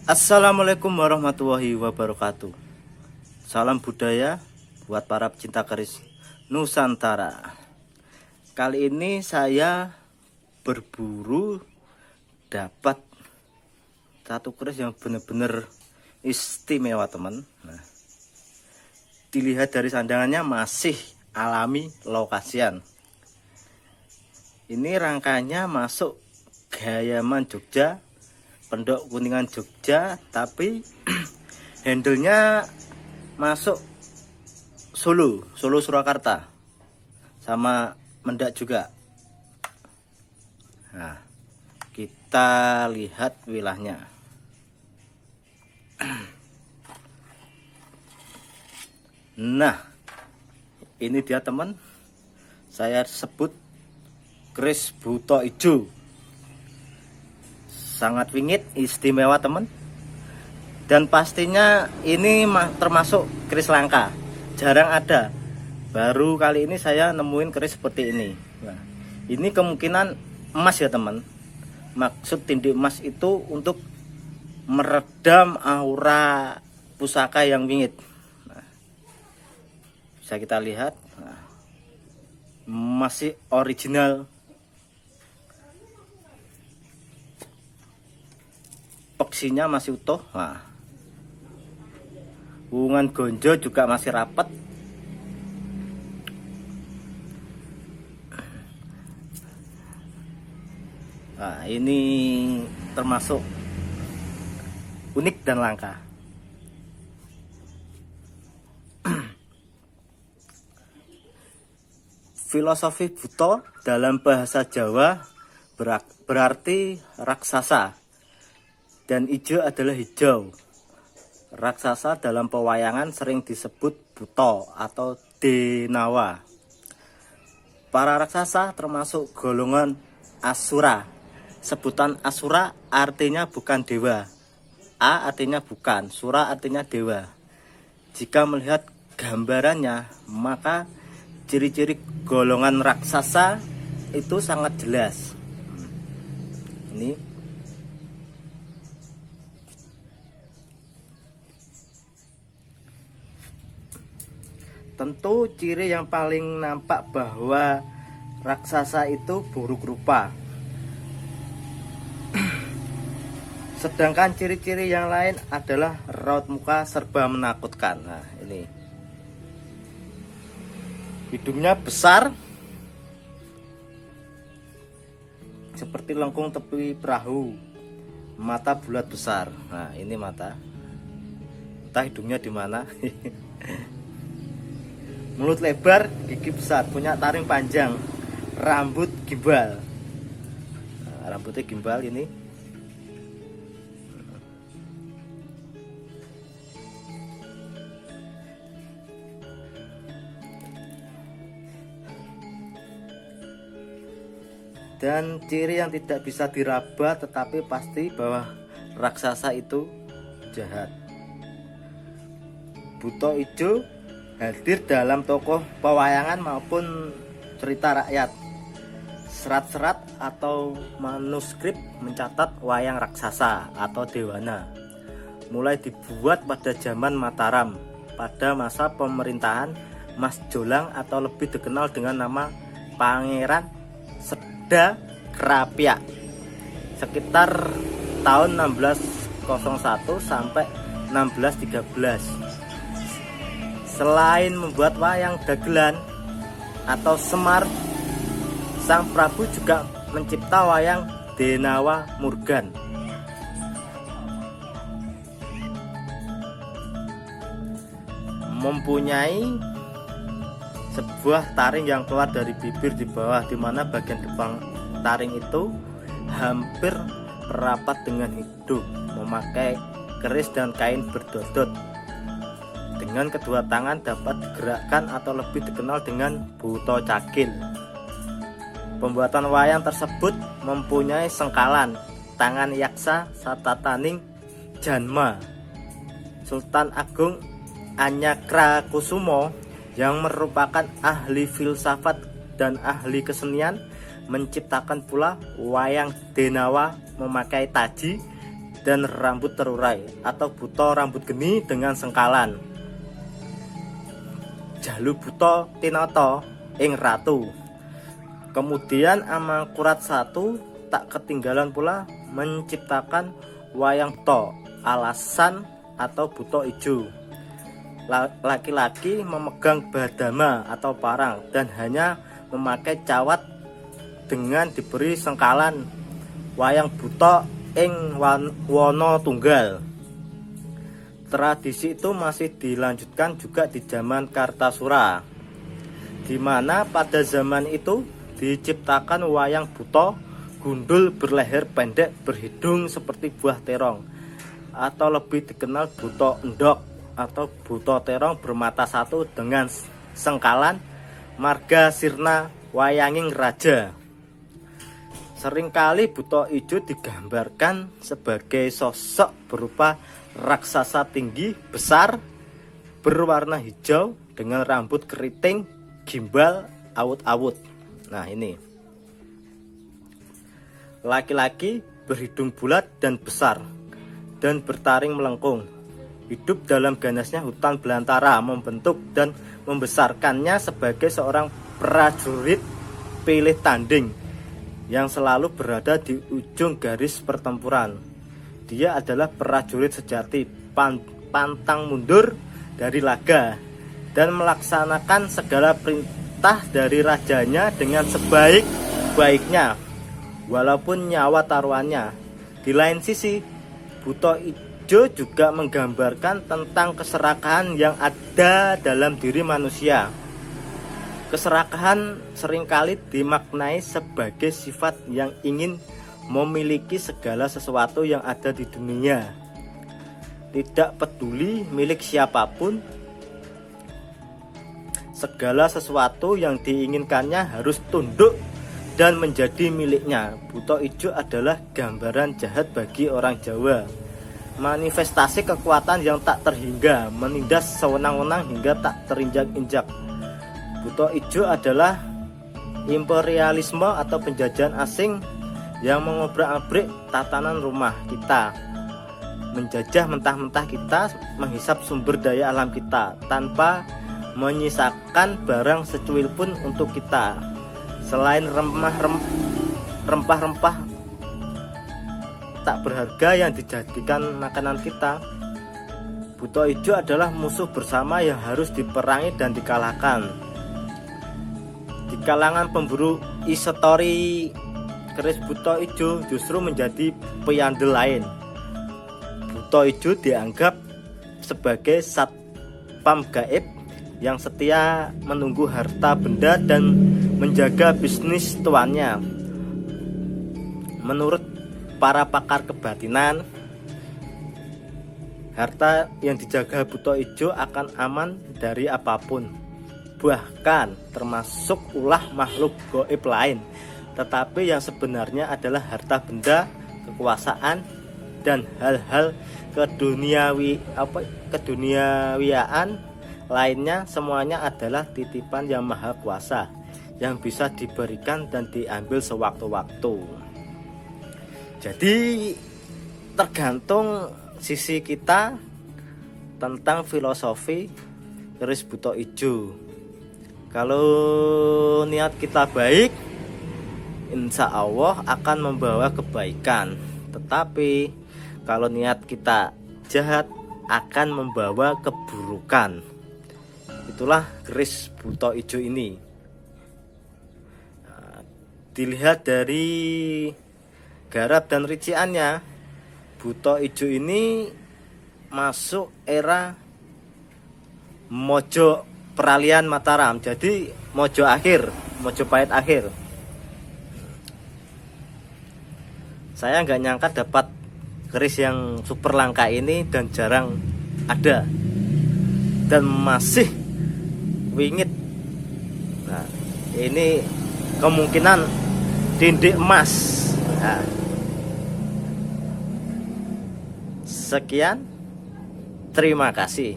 Assalamualaikum warahmatullahi wabarakatuh. Salam budaya buat para pecinta keris Nusantara. Kali ini saya berburu dapat satu keris yang benar-benar istimewa, teman. Nah, dilihat dari sandangannya masih alami lokasian. Ini rangkanya masuk Gayaman Jogja, Pendok Kuningan Jogja, tapi handlenya masuk Solo Surakarta, sama Mendak juga. Nah, kita lihat wilahnya. Nah, ini dia teman, saya sebut keris buto ijo. Sangat wingit, istimewa teman. Dan pastinya ini termasuk keris langka, jarang ada. Baru kali ini saya nemuin keris seperti ini. Nah, ini kemungkinan emas ya teman. Maksud tindik emas itu untuk meredam aura pusaka yang wingit. Nah, bisa kita lihat, nah, masih original. Peksinya masih utuh. Nah, hubungan gonjo juga masih rapat. Nah, ini termasuk unik dan langka. Filosofi buto dalam bahasa Jawa berarti raksasa, dan ijo adalah hijau. Raksasa dalam pewayangan sering disebut buto atau denawa. Para raksasa termasuk golongan asura. Sebutan asura artinya bukan dewa. A artinya bukan, sura artinya dewa. Jika melihat gambarannya, maka ciri-ciri golongan raksasa itu sangat jelas. Ini tentu ciri yang paling nampak bahwa raksasa itu buruk rupa. Sedangkan ciri-ciri yang lain adalah raut muka serba menakutkan. Nah, ini hidungnya besar seperti lengkung tepi perahu, mata bulat besar. Nah, ini mata. Entah hidungnya di mana. Mulut lebar, gigi besar, punya taring panjang, rambut gimbal. Nah, rambutnya gimbal ini. Dan ciri yang tidak bisa diraba tetapi pasti bahwa raksasa itu jahat. Buto ijo hadir dalam tokoh pewayangan maupun cerita rakyat. Serat-serat atau manuskrip mencatat wayang raksasa atau dewana mulai dibuat pada zaman Mataram pada masa pemerintahan Mas Jolang atau lebih dikenal dengan nama Pangeran Seda Krapyak sekitar tahun 1601 sampai 1613. Selain membuat wayang dagelan atau semar, Sang Prabu juga mencipta wayang Denawa Murgan. Mempunyai sebuah taring yang keluar dari bibir di bawah, di mana bagian depan taring itu hampir merapat dengan hidung, memakai keris dan kain berdodot. Dengan kedua tangan dapat digerakkan atau lebih dikenal dengan buto cakil. Pembuatan wayang tersebut mempunyai sengkalan, tangan yaksa, satataning janma. Sultan Agung Anyakrakusumo yang merupakan ahli filsafat dan ahli kesenian menciptakan pula wayang Denawa memakai taji dan rambut terurai atau buta rambut geni dengan sengkalan. Jalu buta tinata ing ratu. Kemudian Amangkurat I tak ketinggalan pula menciptakan wayang to alasan atau buta ijo. Laki-laki memegang badama atau parang dan hanya memakai cawat dengan diberi sengkalan wayang buta ing wana tunggal. Tradisi itu masih dilanjutkan juga di zaman Kartasura, di mana pada zaman itu diciptakan wayang buta gundul berleher pendek berhidung seperti buah terong, atau lebih dikenal buta endok atau buta terong bermata satu dengan sengkalan marga sirna wayanging raja. Seringkali buta ijo digambarkan sebagai sosok berupa raksasa tinggi besar berwarna hijau dengan rambut keriting gimbal awut-awut. Nah, ini laki-laki berhidung bulat dan besar dan bertaring melengkung, hidup dalam ganasnya hutan belantara, membentuk dan membesarkannya sebagai seorang prajurit pilih tanding yang selalu berada di ujung garis pertempuran. Dia adalah prajurit sejati, pantang mundur dari laga dan melaksanakan segala perintah dari rajanya dengan sebaik-baiknya, walaupun nyawa taruhannya. Di lain sisi, buta ijo juga menggambarkan tentang keserakahan yang ada dalam diri manusia. Keserakahan seringkali dimaknai sebagai sifat yang ingin memiliki segala sesuatu yang ada di dunia, tidak peduli milik siapapun. Segala sesuatu yang diinginkannya harus tunduk dan menjadi miliknya. Buta ijo adalah gambaran jahat bagi orang Jawa, manifestasi kekuatan yang tak terhingga, menindas sewenang-wenang hingga tak terinjak-injak. Buta ijo adalah imperialisme atau penjajahan asing yang mengobrak-abrik tatanan rumah kita, menjajah mentah-mentah kita, menghisap sumber daya alam kita tanpa menyisakan barang secuil pun untuk kita. Selain rempah-rempah tak berharga yang dijadikan makanan kita, buta ijo adalah musuh bersama yang harus diperangi dan dikalahkan. Di kalangan pemburu isetori, keris buta ijo justru menjadi peyandel lain. Buta ijo dianggap sebagai satpam gaib yang setia menunggu harta benda dan menjaga bisnis tuannya. Menurut para pakar kebatinan, harta yang dijaga buta ijo akan aman dari apapun, bahkan termasuk ulah makhluk gaib lain. Tetapi yang sebenarnya adalah harta benda, kekuasaan, dan hal-hal keduniawiaan lainnya, semuanya adalah titipan yang maha kuasa yang bisa diberikan dan diambil sewaktu-waktu. Jadi tergantung sisi kita tentang filosofi keris buta ijo. Kalau niat kita baik, insya Allah akan membawa kebaikan. Tetapi kalau niat kita jahat, akan membawa keburukan. Itulah keris buta ijo ini. Nah, dilihat dari garap dan riciannya, buta ijo ini masuk era Mojo Peralihan Mataram. Jadi Mojo akhir, Mojopahit akhir. Saya nggak nyangka dapat keris yang super langka ini dan jarang ada dan masih wingit. Nah, ini kemungkinan dindik emas. Nah, sekian, terima kasih.